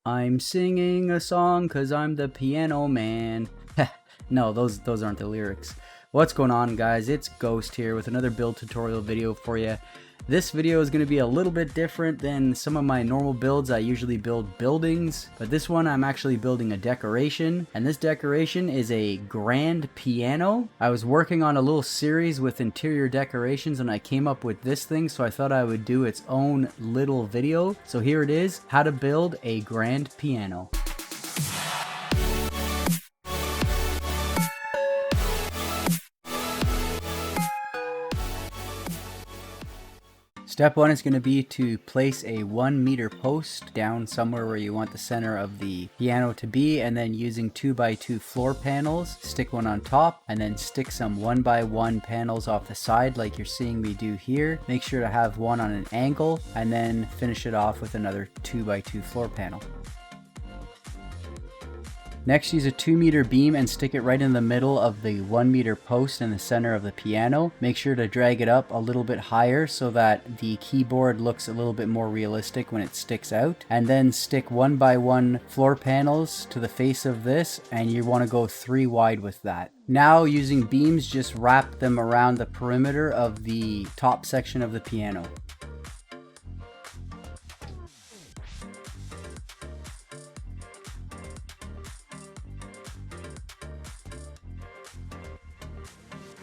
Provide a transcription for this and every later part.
I'm singing a song 'cause I'm the piano man. No, those aren't the lyrics. What's going on, guys? It's Ghost here with another build tutorial video for you. This video is going to be a little bit different than some of my normal builds. I usually build buildings, but this one I'm actually building a decoration, and this decoration is a grand piano. I was working on a little series with interior decorations and I came up with this thing, so I thought I would do its own little video. So here it is, how to build a grand piano. Step one is going to be to place a 1 meter post down somewhere where you want the center of the piano to be, and then using 2x2 floor panels, stick one on top and then stick some 1x1 panels off the side like you're seeing me do here. Make sure to have one on an angle and then finish it off with another 2x2 floor panel. Next, use a 2 meter beam and stick it right in the middle of the 1 meter post in the center of the piano. Make sure to drag it up a little bit higher so that the keyboard looks a little bit more realistic when it sticks out. And then stick 1x1 floor panels to the face of this, and you want to go 3 wide with that. Now, using beams, just wrap them around the perimeter of the top section of the piano.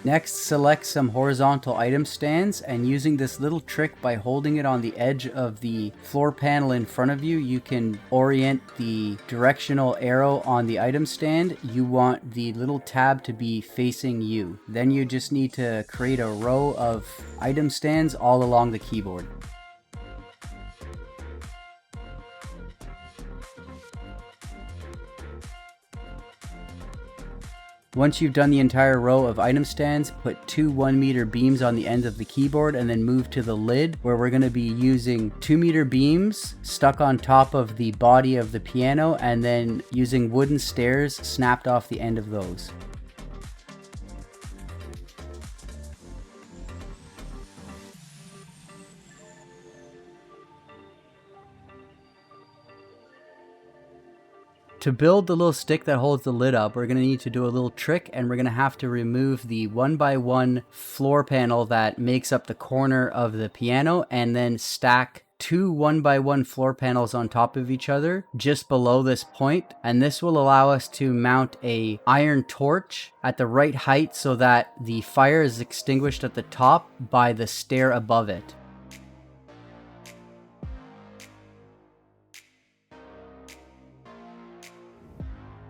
Next, select some horizontal item stands, and using this little trick by holding it on the edge of the floor panel in front of you, you can orient the directional arrow on the item stand. You want the little tab to be facing you. Then you just need to create a row of item stands all along the keyboard. Once you've done the entire row of item stands, put 2 1 meter beams on the end of the keyboard and then move to the lid, where we're going to be using 2 meter beams stuck on top of the body of the piano and then using wooden stairs snapped off the end of those. To build the little stick that holds the lid up, we're going to need to do a little trick, and we're going to have to remove the 1x1 floor panel that makes up the corner of the piano and then stack 2 1x1 floor panels on top of each other just below this point, and this will allow us to mount a iron torch at the right height so that the fire is extinguished at the top by the stair above it.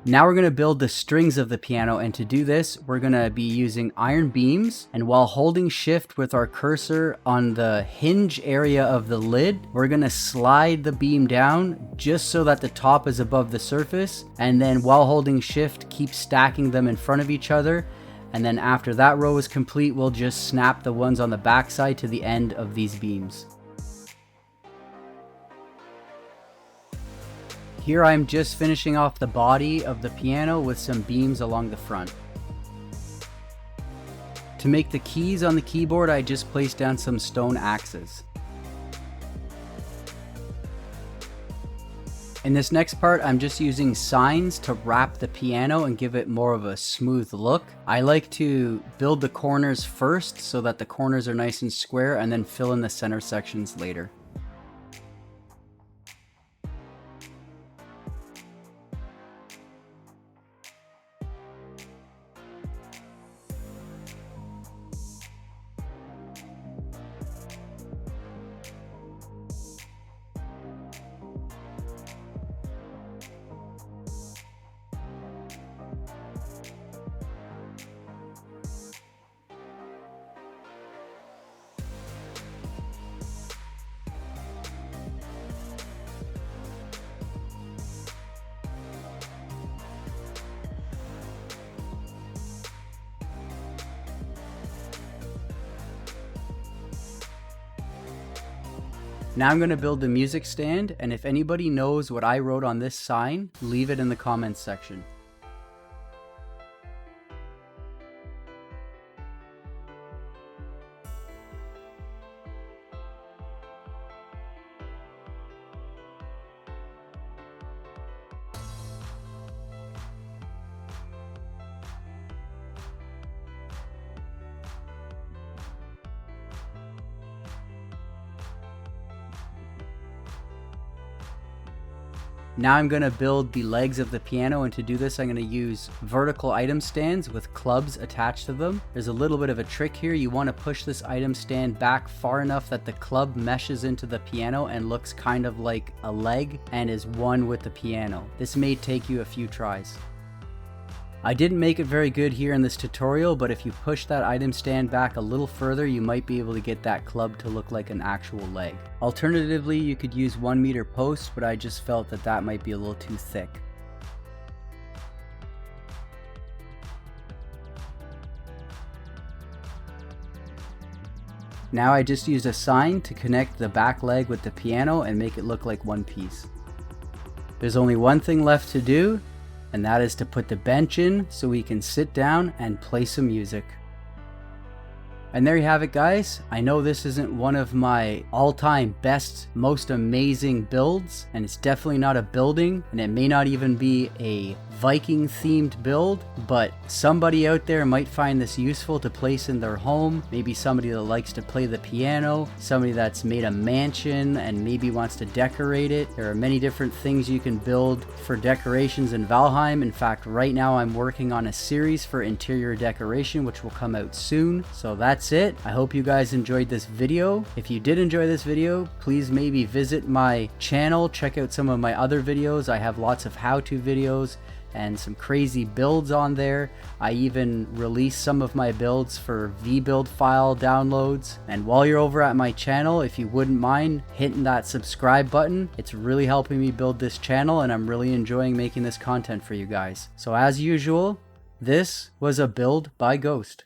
Now we're going to build the strings of the piano, and to do this we're going to be using iron beams, and while holding shift with our cursor on the hinge area of the lid, we're going to slide the beam down just so that the top is above the surface, and then while holding shift keep stacking them in front of each other, and then after that row is complete we'll just snap the ones on the back side to the end of these beams. Here I'm just finishing off the body of the piano with some beams along the front. To make the keys on the keyboard, I just placed down some stone axes. In this next part, I'm just using signs to wrap the piano and give it more of a smooth look. I like to build the corners first so that the corners are nice and square, and then fill in the center sections later. Now I'm going to build the music stand, and if anybody knows what I wrote on this sign, leave it in the comments section. Now I'm going to build the legs of the piano, and to do this I'm going to use vertical item stands with clubs attached to them. There's a little bit of a trick here. You want to push this item stand back far enough that the club meshes into the piano and looks kind of like a leg and is one with the piano. This may take you a few tries. I didn't make it very good here in this tutorial, but if you push that item stand back a little further, you might be able to get that club to look like an actual leg. Alternatively, you could use 1 meter posts, but I just felt that that might be a little too thick. Now I just used a sign to connect the back leg with the piano and make it look like one piece. There's only one thing left to do, and that is to put the bench in so we can sit down and play some music. And there you have it, guys. I know this isn't one of my all-time best, most amazing builds, and it's definitely not a building, and it may not even be a Viking themed build, but somebody out there might find this useful to place in their home. Maybe somebody that likes to play the piano, somebody that's made a mansion and maybe wants to decorate it. There are many different things you can build for decorations in Valheim. In fact, right now I'm working on a series for interior decoration, which will come out soon. So that's it. I hope you guys enjoyed this video. If you did enjoy this video, please maybe visit my channel, check out some of my other videos. I have lots of how-to videos and some crazy builds on there. I even release some of my builds for vbuild file downloads. And while you're over at my channel, if you wouldn't mind hitting that subscribe button, it's really helping me build this channel, and I'm really enjoying making this content for you guys. So as usual, this was a build by Ghost.